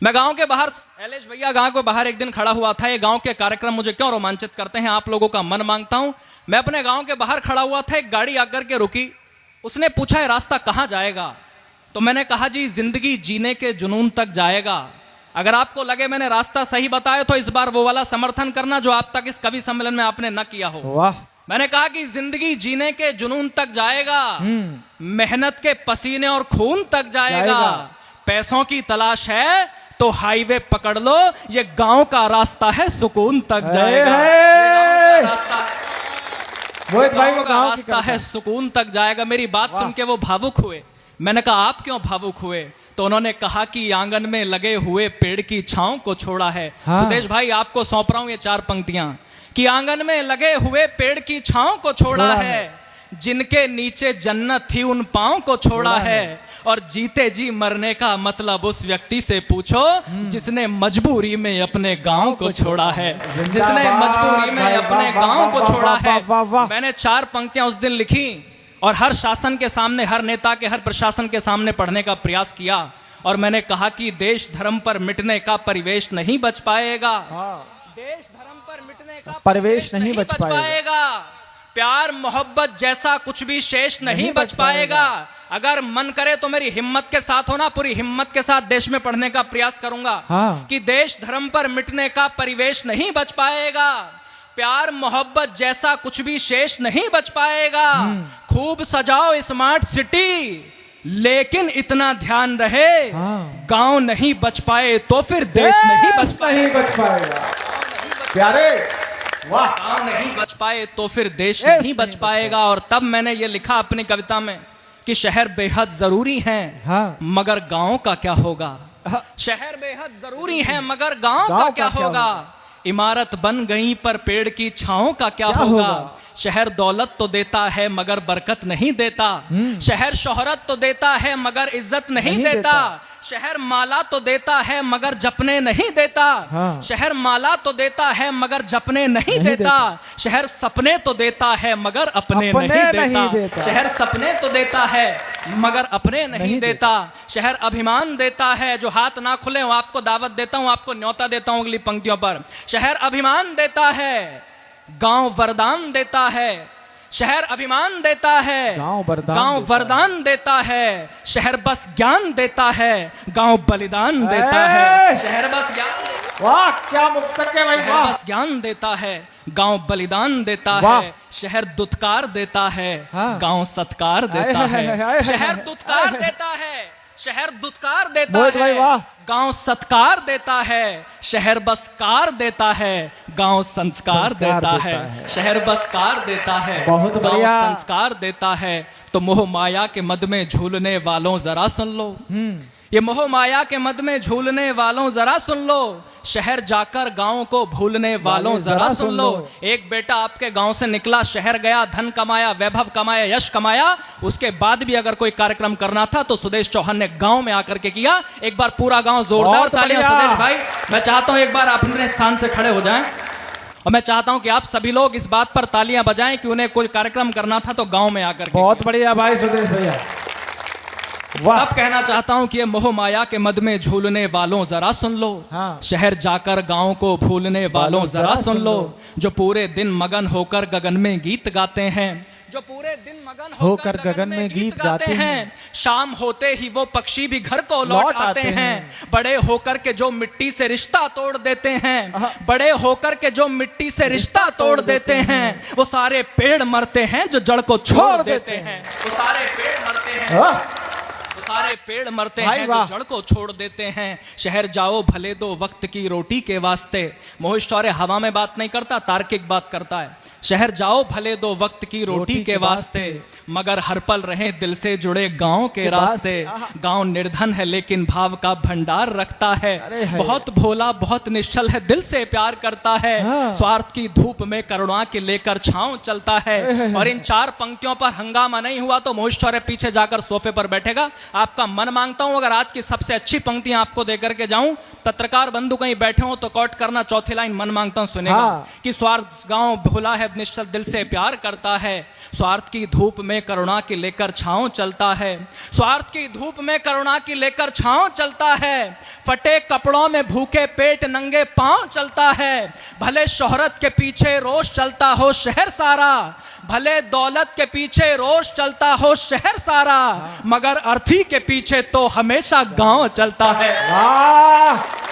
मैं गांव के बाहर, एलेश भैया गांव के बाहर एक दिन खड़ा हुआ था। ये गांव के कार्यक्रम मुझे क्यों रोमांचित करते हैं, आप लोगों का मन मांगता हूं। मैं अपने गांव के बाहर खड़ा हुआ था, एक गाड़ी आकर के रुकी। उसने पूछा है रास्ता कहां जाएगा? तो मैंने कहा जी जिंदगी जीने के जुनून तक जाएगा। अगर आपको लगे मैंने रास्ता सही बताया तो इस बार वो वाला समर्थन करना जो आप तक इस कवि सम्मेलन में आपने न किया हो। वाह। मैंने कहा कि जिंदगी जीने के जुनून तक जाएगा, मेहनत के पसीने और खून तक जाएगा। पैसों की तलाश है तो हाईवे पकड़ लो, ये गांव का रास्ता है सुकून तक जाएगा। मोहित भाई गांव का रास्ता है सुकून तक जाएगा। मेरी बात सुन के वो भावुक हुए। मैंने कहा आप क्यों भावुक हुए? तो उन्होंने कहा कि आंगन में लगे हुए पेड़ की छांव को छोड़ा है। हाँ। सुदेश भाई आपको सौंप रहा हूं ये 4 पंक्तियां कि आंगन में लगे हुए पेड़ की छांव को छोड़ा है, जिनके नीचे जन्नत थी उन पांव को छोड़ा है, और जीते जी मरने का मतलब उस व्यक्ति से पूछो जिसने मजबूरी में अपने गांव को छोड़ा है, जिसने मजबूरी में अपने गांव को छोड़ा है। मैंने 4 पंक्तियां उस दिन लिखी और हर शासन के सामने, हर नेता के, हर प्रशासन के सामने पढ़ने का प्रयास किया। और मैंने कहा कि देश धर्म पर मिटने का परिवेश नहीं बच पाएगा, देश धर्म पर मिटने का परिवेश नहीं बच पाएगा। प्यार मोहब्बत जैसा कुछ भी शेष नहीं बच पाएगा। अगर मन करे तो मेरी हिम्मत के साथ होना, पूरी हिम्मत के साथ देश में पढ़ने का प्रयास करूंगा। हाँ। कि देश धर्म पर मिटने का परिवेश नहीं बच पाएगा, प्यार मोहब्बत जैसा कुछ भी शेष नहीं बच पाएगा। खूब सजाओ स्मार्ट सिटी, लेकिन इतना ध्यान रहे गांव नहीं बच पाए तो फिर देश नहीं बच पाएगा। प्यारे वाह। गांव नहीं बच पाए तो फिर देश नहीं बच पाएगा। और तब मैंने ये लिखा अपनी कविता में कि शहर बेहद जरूरी हैं, मगर गांव का क्या होगा? शहर बेहद जरूरी हैं मगर गांव का क्या होगा? इमारत बन गई पर पेड़ की छांव का क्या होगा? शहर दौलत तो देता है मगर बरकत नहीं देता। शहर शोहरत तो देता है मगर इज्जत नहीं देता। शहर माला तो देता है मगर जपने नहीं देता। शहर माला तो देता है मगर जपने नहीं देता। शहर सपने तो देता है मगर अपने नहीं देता। शहर सपने तो देता है मगर अपने नहीं देता। शहर अभिमान देता है, जो हाथ ना खुले वो आपको दावत देता हूं, आपको न्योता देता हूं अगली पंक्तियों पर। शहर अभिमान देता है, गांव वरदान देता है। शहर अभिमान देता है, गांव वरदान देता है। शहर बस ज्ञान देता है, गांव बलिदान देता है। शहर बस ज्ञान, वाह क्या मुक्तक है भाई। शहर बस ज्ञान देता है, गांव बलिदान देता है। शहर दुत्कार देता है, गांव सत्कार देता है। शहर दुत्कार देता है, शहर दुत्कार देता है, गांव सत्कार देता है। शहर बस कार देता है, गांव संस्कार देता है। शहर बस कार देता है, गांव संस्कार देता है। तो मोह माया के मद में झूलने वालों जरा सुन लो, ये मोह माया के मद में झूलने वालों जरा सुन लो। शहर जाकर गांव को भूलने वालों जरा सुन लो। एक बेटा आपके गांव से निकला, शहर गया, धन कमाया, वैभव कमाया, यश कमाया। उसके बाद भी अगर कोई कार्यक्रम करना था तो सुदेश चौहान ने गांव में आकर के किया। एक बार पूरा गांव जोरदार तालियां सुदेश भाई। मैं चाहता हूं एक बार आप अपने स्थान से खड़े हो जाएं और मैं चाहता हूं कि आप सभी लोग इस बात पर तालियां बजाएं कि उन्हें कोई कार्यक्रम करना था तो गांव में आकर के। बहुत बढ़िया भाई सुदेश भैया। अब कहना चाहता हूं कि ये मोह माया के मद में झूलने वालों जरा सुन लो। शहर जाकर गांव को भूलने वालों जरा सुन लो। जो पूरे दिन मगन होकर गगन में गीत गाते हैं, जो पूरे दिन मगन होकर गगन में गीत गाते हैं। शाम होते ही वो पक्षी भी घर को लौट आते हैं। बड़े होकर के जो मिट्टी से रिश्ता तोड़ देते हैं, बड़े होकर के जो मिट्टी से रिश्ता तोड़ देते हैं, वो सारे पेड़ मरते हैं जो जड़ को छोड़ देते हैं। वो सारे पेड़ मरते हैं, सारे पेड़ मरते हैं जो जड़ को छोड़ देते हैं। शहर जाओ भले दो वक्त की रोटी के वास्ते। मोहित शौर्य हवा में बात नहीं करता, तार्किक बात करता है। शहर जाओ भले दो वक्त की रोटी के वास्ते, मगर हर पल रहे दिल से जुड़े गांव के रास्ते। गांव निर्धन है लेकिन भाव का भंडार रखता है। बहुत भोला बहुत निश्चल है, दिल से प्यार करता है। स्वार्थ की धूप में करुणा के लेकर छांव चलता है। और इन 4 पंक्तियों पर हंगामा नहीं हुआ तो मोहित शौर्य पीछे जाकर सोफे पर बैठेगा। आपका मन मांगता हूं अगर आज की सबसे अच्छी पंक्तियां आपको देकर के जाऊं, पत्रकार बंधु कहीं बैठे हो तो कोट करना, चौथी लाइन मन मांगता हूं सुनेगा। हाँ। कि स्वार्थ गांव भुला है निश्चल दिल से प्यार करता है, स्वार्थ की धूप में करुणा की लेकर छांव चलता है, स्वार्थ की धूप में करुणा की लेकर छांव चलता है, फटे कपड़ों में भूखे पेट नंगे पांव चलता है, भले शोहरत के पीछे रोष चलता हो शहर सारा, भले दौलत के पीछे रोष चलता हो शहर सारा, मगर अर्थी के पीछे तो हमेशा गांव चलता है। वाह